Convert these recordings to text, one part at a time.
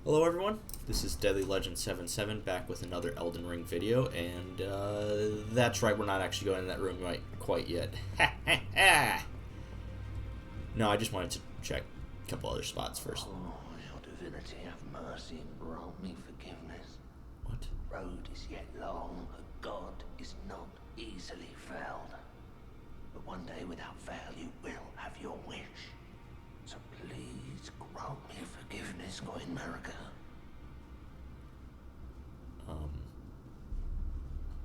Hello everyone, this is Deadly Legend 77 back with another Elden Ring video, and that's right, we're not actually going in that room quite yet. No, I just wanted to check a couple other spots first. Oh, your divinity have mercy and grant me forgiveness. What? Road is yet long, a god is not easily felled. But one day without fail you will have your wish. So please grant me forgiveness, Queen America.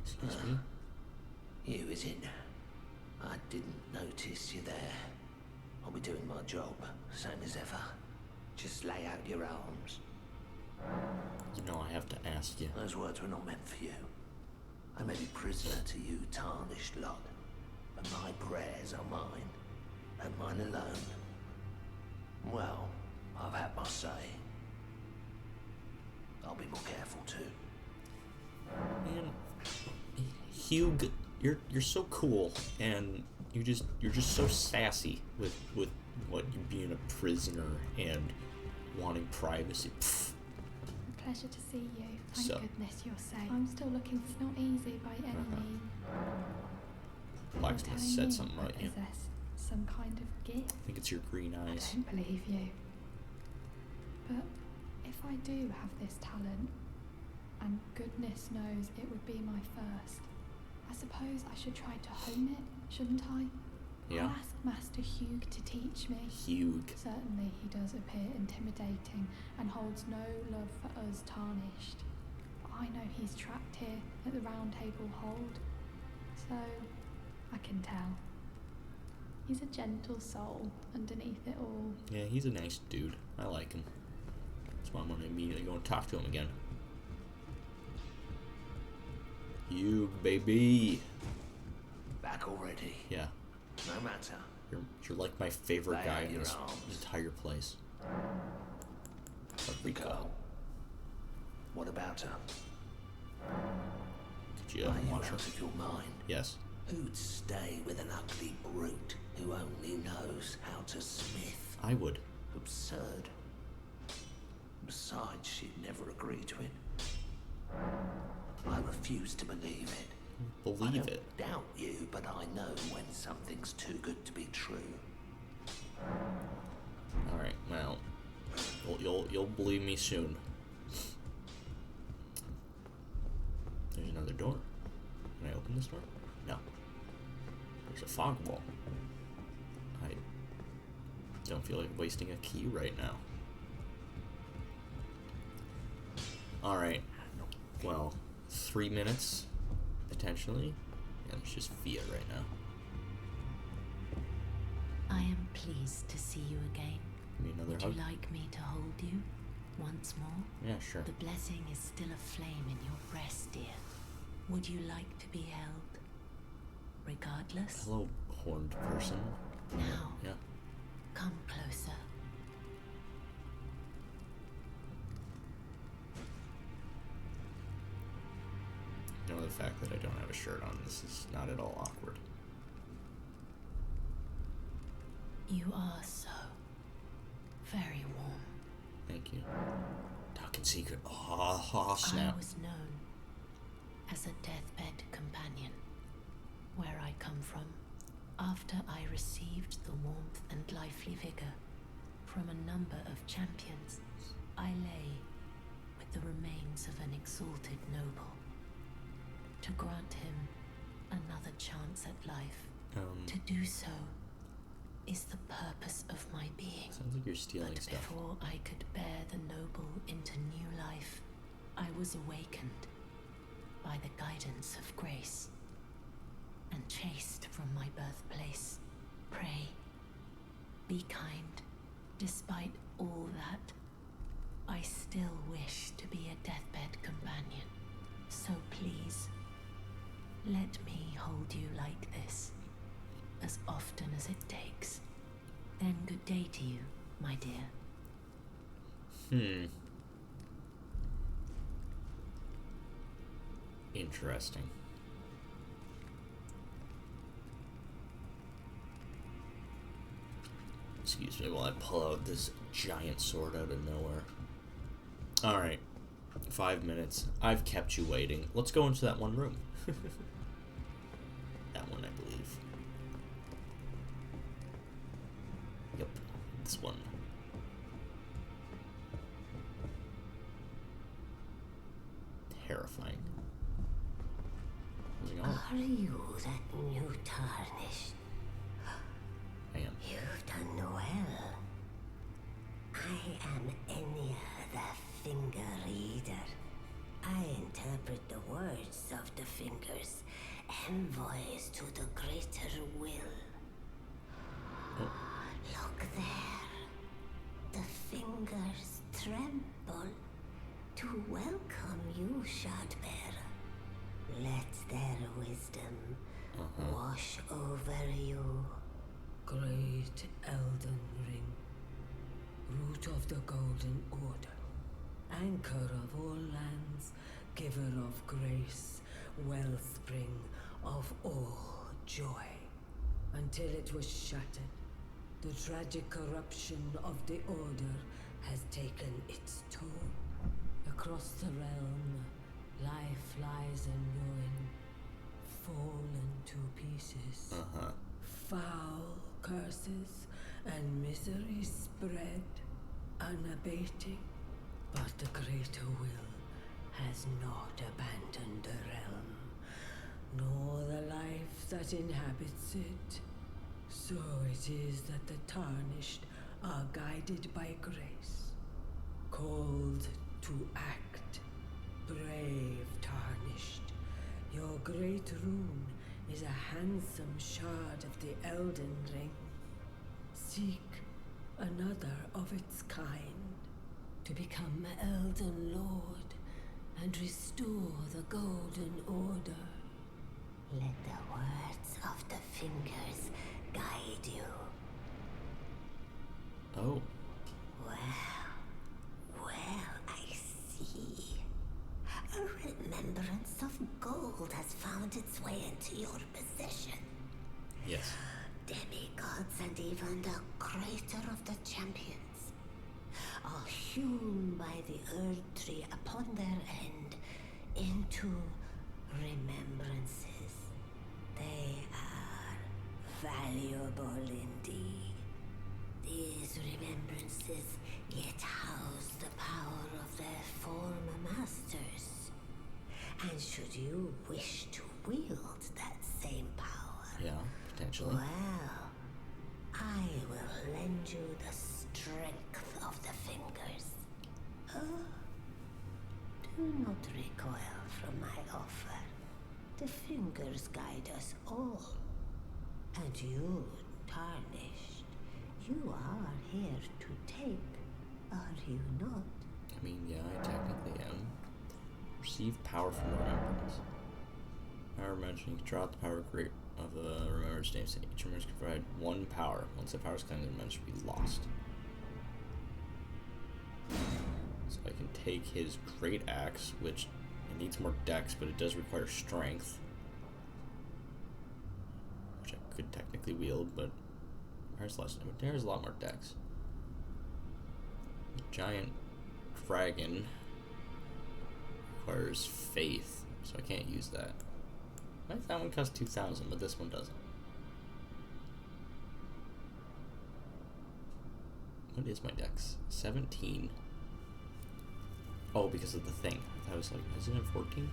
Excuse me? You, is it? I didn't notice you there. I'll be doing my job, same as ever. Just lay out your arms. You know I have to ask you. Those words were not meant for you. I may be prisoner to you, tarnished lot, but my prayers are mine, and mine alone. Well, I've had my say. I'll be more careful too. Man, Hugh, you're so cool, and you're just so sassy with what you being a prisoner and wanting privacy. Pfft. A pleasure to see you. Thank goodness you're safe. I'm still looking. It's not easy by any means. Blacksmith said something right. I possess some kind of gift. I think it's your green eyes. I don't believe you. But if I do have this talent, and goodness knows it would be my first, I suppose I should try to hone it, shouldn't I? Yeah. I'll ask Master Hugh to teach me. Hugh. Certainly he does appear intimidating and holds no love for us tarnished. I know he's trapped here at the Roundtable Hold, so I can tell. He's a gentle soul underneath it all. Yeah, he's a nice dude. I like him. That's why I'm gonna immediately go and talk to him again. Hugh, baby. Back already? Yeah. No matter. You're like my favorite guy in this arms. entire place. Rico. What about her? Did you Are you watch out her? of your mind? Yes. Who'd stay with an ugly brute who only knows how to smith? I would. Absurd. Besides, she'd never agree to it. I refuse to believe it. I Believe don't it. doubt you, but I know when something's too good to be true. All right. Well, you'll believe me soon. There's another door. Can I open this door? No. There's a fog wall. I don't feel like wasting a key right now. All right. Well, 3 minutes, potentially. Yeah, there's just Fia right now. I am pleased to see you again. Give me another Would hug. you like me to hold you once more? Yeah, sure. The blessing is still aflame in your breast, dear. Would you like to be held? Regardless? Hello, horned person. Now, Yeah. come closer. You know, the fact that I don't have a shirt on, this is not at all awkward. You are so very warm. Thank you. Dakkon secret. Oh, snap. I was known as a deathbed companion. Where I come from, after I received the warmth and lively vigor from a number of champions, I lay with the remains of an exalted noble. To grant him another chance at life. To do so is the purpose of my being. Sounds like you're stealing But stuff. before I could bear the noble into new life, I was awakened by the guidance of grace and chased from my birthplace. Pray, be kind. Despite all that, I still wish to be a deathbed companion. So please, let me hold you like this, as often as it takes. Then good day to you, my dear. Interesting. Excuse me while I pull out this giant sword out of nowhere. Alright. 5 minutes. I've kept you waiting. Let's go into that one room. That one, I believe. Yep. This one. Terrifying. Moving on. Are you that new tarnished? I am. You've done well. I am Enya, the Finger Reader. I interpret the words of the fingers, envoys to the greater will. Oh. Look there. The fingers tremble to welcome you, Shardbearer. Let their wisdom wash over you. Great Elden Ring, root of the Golden Order, anchor of all lands, giver of grace, wellspring of all joy. Until it was shattered, the tragic corruption of the Order has taken its toll. Across the realm, life lies in ruin, fallen to pieces. Foul curses and misery spread, unabating. But the greater will has not abandoned the realm, nor the life that inhabits it. So it is that the tarnished are guided by grace, called to act. Brave tarnished, your great rune is a handsome shard of the Elden Ring. Seek another of its kind, to become Elden Lord and restore the Golden Order. Let the words of the fingers guide you. Oh. Well, I see. A remembrance of gold has found its way into your possession. Yes. Demigods and even the creator of the champions are hewn by the Earth Tree upon their end into remembrances. They are valuable indeed. These remembrances yet house the power of their former masters. And should you wish to wield that same power, Yeah, potentially. well, I will lend you the strength of the fingers. Oh, do not recoil from my offer. The fingers guide us all. And you, tarnished, you are here to take, are you not? I mean, yeah, I technically am. Receive power from remembrance. Power mentioning, draw out the power great of the remembrance name. Each remembrance can provide one power. Once the power is claimed, the remembrance should be lost. So I can take his great axe, which it needs more dex, but it does require strength, which I could technically wield, but there's less. There's a lot more dex. The giant dragon requires faith, so I can't use that. That one costs 2,000, but this one doesn't. What is my dex? 17. Oh, because of the thing. I was like, isn't it 14?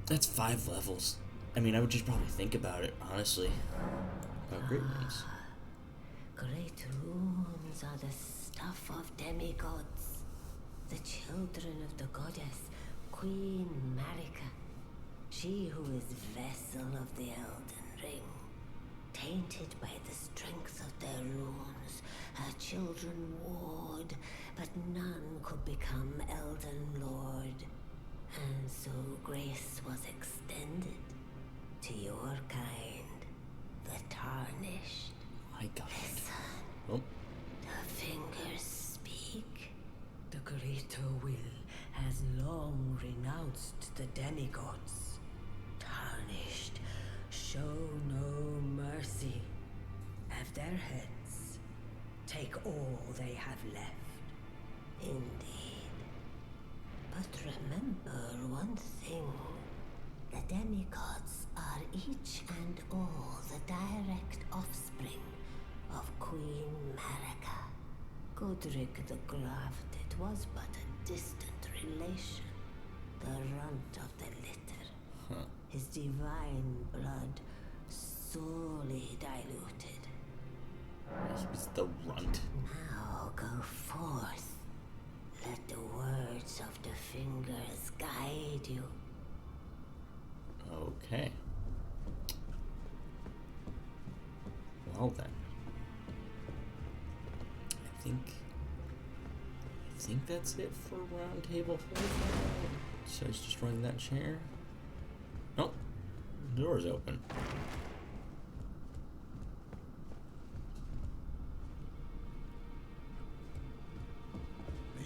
That's 5 levels. I mean, I would just probably think about it, honestly. About great runes. Great runes are the stuff of demigods, the children of the goddess, Queen Marika. She who is vessel of the Elden Ring. Tainted by the strength of their runes, her children warred, but none could become Elden Lord. And so grace was extended to your kind, the tarnished. My God. Listen, Oh, the fingers speak. The greater will has long renounced the demigods. Tarnished, show no mercy. Have their heads. Take all they have left. Indeed. each and all the direct offspring of Queen Marika. Godric the Grafted was but a distant relation, the runt of the litter. Huh. His divine blood sorely diluted. He was the runt. Now go forth. Let the words of the fingers guide you. Okay. Well then. I think that's it for Roundtable Hold. So he's destroying that chair. Oh, the door's open.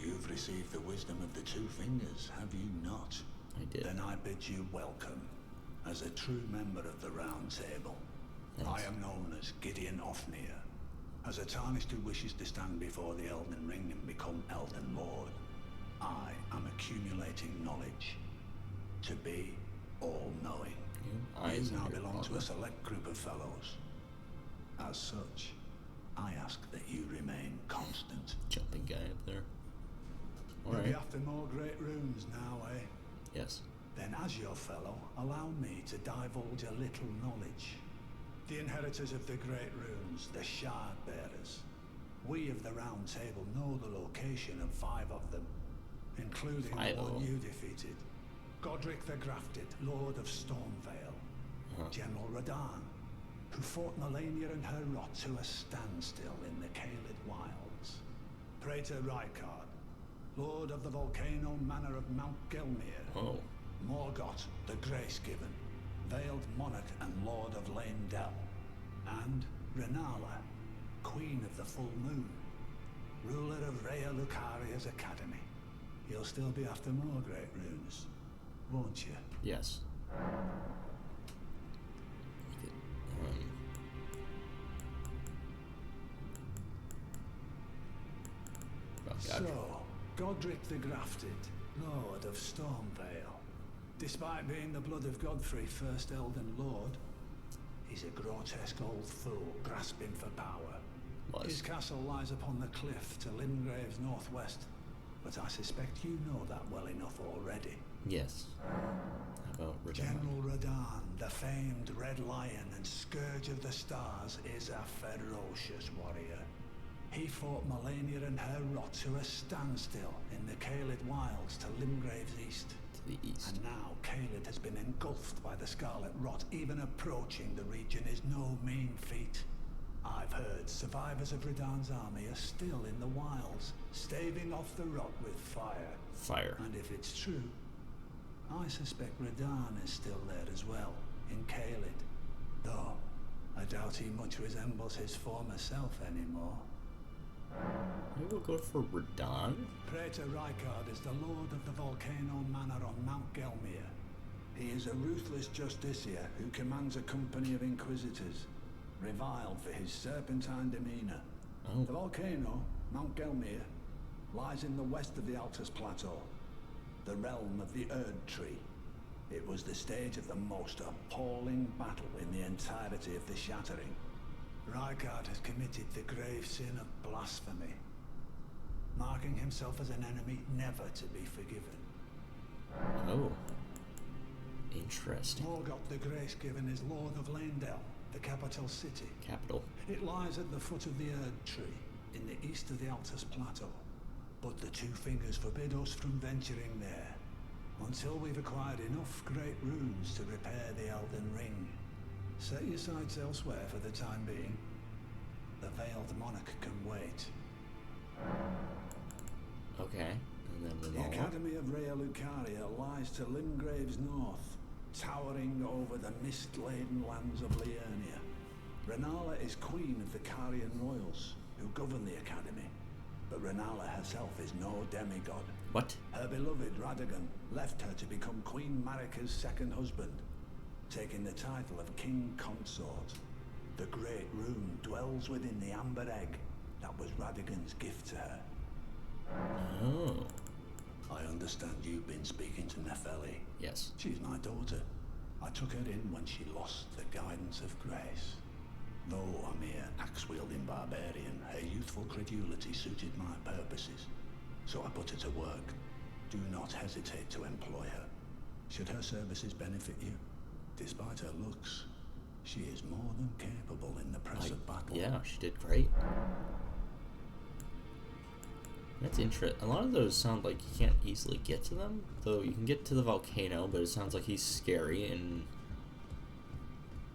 You've received the wisdom of the two fingers, have you not? I did. Then I bid you welcome as a true member of the Round Table. Thanks. I am known as Gideon Ofnir, as a Tarnished who wishes to stand before the Elden Ring and become Elden Lord. I am accumulating knowledge to be all-knowing. Eyes You now in your belong to partner. a select group of fellows. As such, I ask that you remain constant. Jumping guy up there. You'll be Alright. after more great runes now, eh? Yes. Then as your fellow, allow me to divulge a little knowledge. The inheritors of the great runes, the Shard Bearers. We of the Round Table know the location of 5 of them, including Five the of one them. you defeated. Godric the Grafted, Lord of Stormvale. Uh-huh. General Radahn, who fought Melania and her rot to a standstill in the Caelid Wilds. Praetor Rykard, Lord of the Volcano Manor of Mount Gelmir. Oh. Morgoth the Grace-Given, Veiled Monarch and Lord of Leyndell. And Renala, Queen of the Full Moon, ruler of Rhea Lucaria's Academy. You'll still be after more great runes, won't you? Yes. We could, oh, God. So, Godric the Grafted, Lord of Stormvale. Despite being the blood of Godfrey, first Elden Lord, he's a grotesque old fool grasping for power. Was. His castle lies upon the cliff to Limgrave's northwest, but I suspect you know that well enough already. Yes. How about Radahn? General Radahn, the famed Red Lion and Scourge of the Stars, is a ferocious warrior. He fought Melania and her rot to a standstill in the Caelid Wilds to Limgrave's east. To the east. And now Caelid has been engulfed by the Scarlet Rot. Even approaching the region is no mean feat. I've heard survivors of Radahn's army are still in the wilds, staving off the rot with fire. Fire. And if it's true, I suspect Radahn is still there as well, in Caelid. Though, I doubt he much resembles his former self anymore. Maybe we'll go for Radahn? Praetor Rykard is the Lord of the Volcano Manor on Mount Gelmir. He is a ruthless justiciar who commands a company of inquisitors, reviled for his serpentine demeanor. Oh. The volcano, Mount Gelmir, lies in the west of the Altus Plateau, the realm of the Erd Tree. It was the stage of the most appalling battle in the entirety of the Shattering. Rykard has committed the grave sin of blasphemy, marking himself as an enemy never to be forgiven. Oh. Interesting. Morgoth the Grace-Given is Lord of Leyndell, the capital city. Capital. It lies at the foot of the Erd Tree, in the east of the Altus Plateau. But the two fingers forbid us from venturing there, until we've acquired enough great runes to repair the Elden Ring. Set your sights elsewhere for the time being. The Veiled Monarch can wait. Okay. And then The Renala. Academy of Rhea Lucaria lies to Limgrave's north, towering over the mist-laden lands of Liurnia. Renala is queen of the Carian royals, who govern the Academy. But Renala herself is no demigod. What? Her beloved Radagon left her to become Queen Marika's second husband, taking the title of King Consort. The Great Rune dwells within the amber egg that was Radagon's gift to her. Oh. I understand you've been speaking to Nepheli. Yes. She's my daughter. I took her in when she lost the guidance of grace. Though a mere axe-wielding barbarian, her youthful credulity suited my purposes. So I put her to work. Do not hesitate to employ her. Should her services benefit you, despite her looks, she is more than capable in the press of battle. Yeah, she did great. That's interesting. A lot of those sound like you can't easily get to them, though you can get to the volcano, but it sounds like he's scary.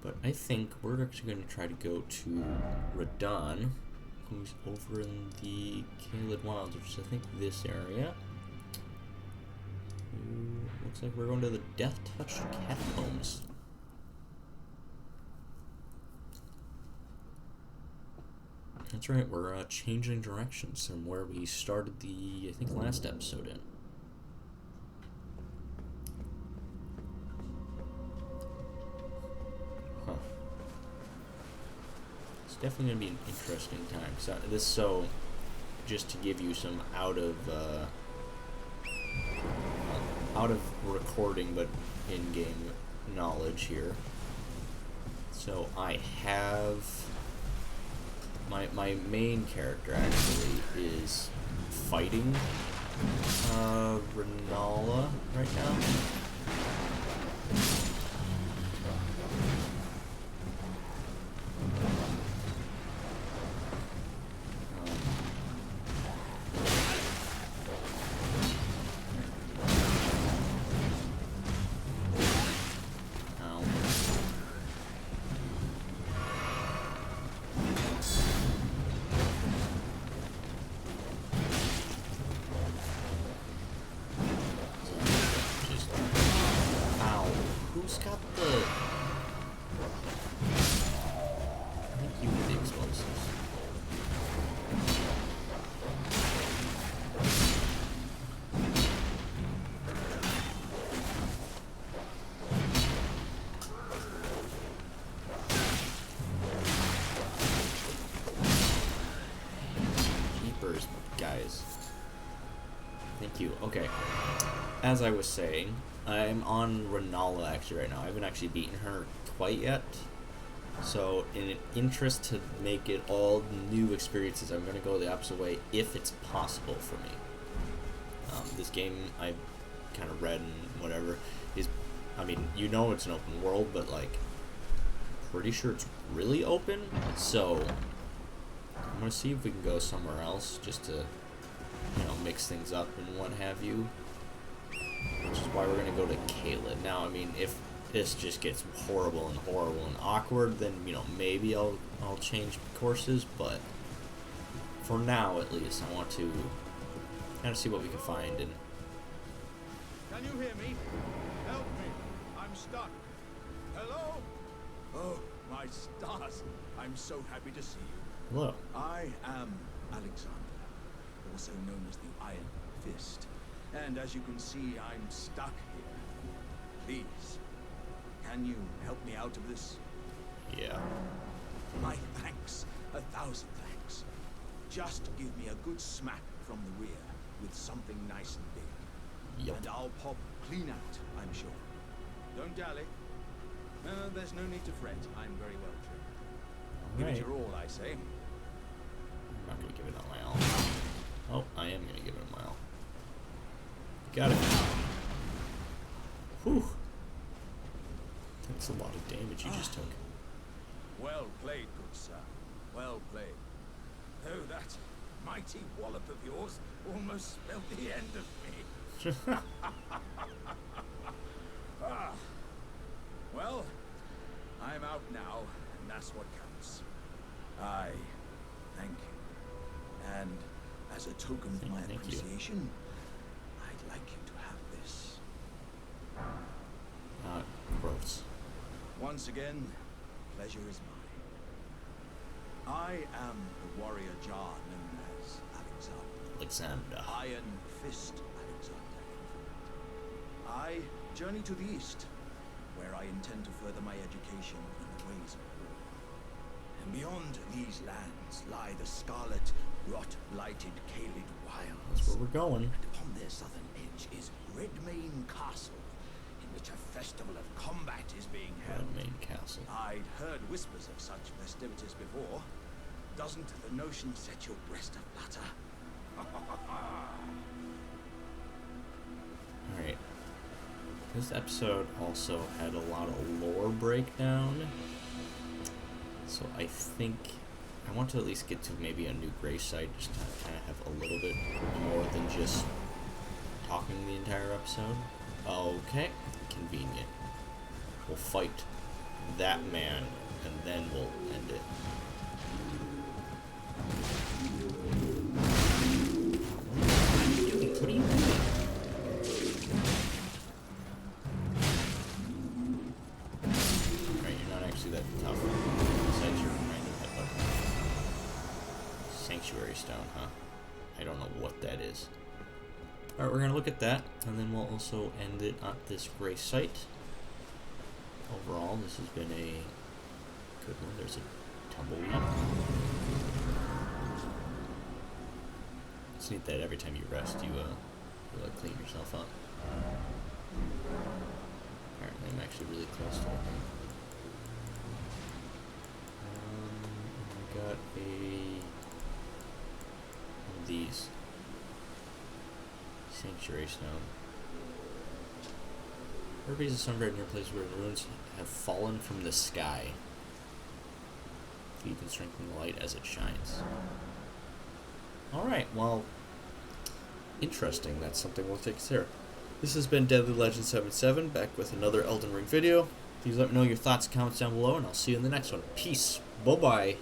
But I think we're actually going to try to go to Radon, who's over in the Caelid Wilds, which is I think this area. Looks like we're going to the Death Touched Catacombs. That's right, we're changing directions from where we started the, I think, last episode in. Huh. It's definitely going to be an interesting time. So, just to give you some out of recording, but in-game knowledge here. So, I have... My main character actually is fighting Renala right now. Guys. Thank you. Okay. As I was saying, I'm on Renala actually right now. I haven't actually beaten her quite yet. So, in an interest to make it all new experiences, I'm going to go the opposite way if it's possible for me. This game, I kind of read and whatever, is, I mean, you know it's an open world, but, like, pretty sure it's really open. So, I'm going to see if we can go somewhere else just to, you know, mix things up and what have you. Which is why we're going to go to Caelid. Now, I mean, if this just gets horrible and awkward, then, you know, maybe I'll change courses, but for now, at least, I want to kind of see what we can find. And can you hear me? Help me. I'm stuck. Hello? Oh, my stars. I'm so happy to see you. hello. I am Alexander, also known as the Iron Fist. And as you can see, I'm stuck here. Please, can you help me out of this? Yeah. My thanks. 1,000 thanks. Just give me a good smack from the rear with something nice and big. Yep. And I'll pop clean out, I'm sure. Don't dally. There's no need to fret. I'm very well trained. Give it your all, I say. I'm not going to give it all my all. Oh, I am going to give it my all. Got it. Whew. That's a lot of damage you just took. Well played, good sir. Well played. Oh, that mighty wallop of yours almost spelled the end of me. Well, I'm out now, and that's what counts. I thank you. And as a token of my appreciation, I'd like you to have this. Gross. Once again, pleasure is mine. I am the warrior Jar known as Alexander. Iron Fist Alexander. I journey to the east, where I intend to further my education in the ways of war. And beyond these lands lie the scarlet, rot-blighted Caelid Wilds. That's where we're going. And upon their southern edge is Redmane Castle, in which a festival of combat is being held. Main castle. I'd heard whispers of such festivities before. Doesn't the notion set your breast aflutter? Alright. This episode also had a lot of lore breakdown. So I think I want to at least get to maybe a new gray site, just to kind of have a little bit more than just talking the entire episode. Okay, convenient. We'll fight that man, and then we'll end it. What are you doing? What are you doing? Alright, you're not actually that tough. Besides your random headbutt. Sanctuary stone, huh? I don't know what that is. Alright, we're gonna look at that, and then we'll also end it at this gray site. Overall, this has been a good one. There's a tumbleweed. It's neat that every time you rest, you like clean yourself up. Apparently, I'm actually really close to it. I got one of these. Sanctuary stone. Everybody's a sunbird near places where ruins have fallen from the sky. Feed and strengthen the light as it shines. Alright, well, interesting. That's something we'll take care of. This has been Deadly Legend 77, back with another Elden Ring video. Please let me know your thoughts, comments down below, and I'll see you in the next one. Peace. Bye-bye.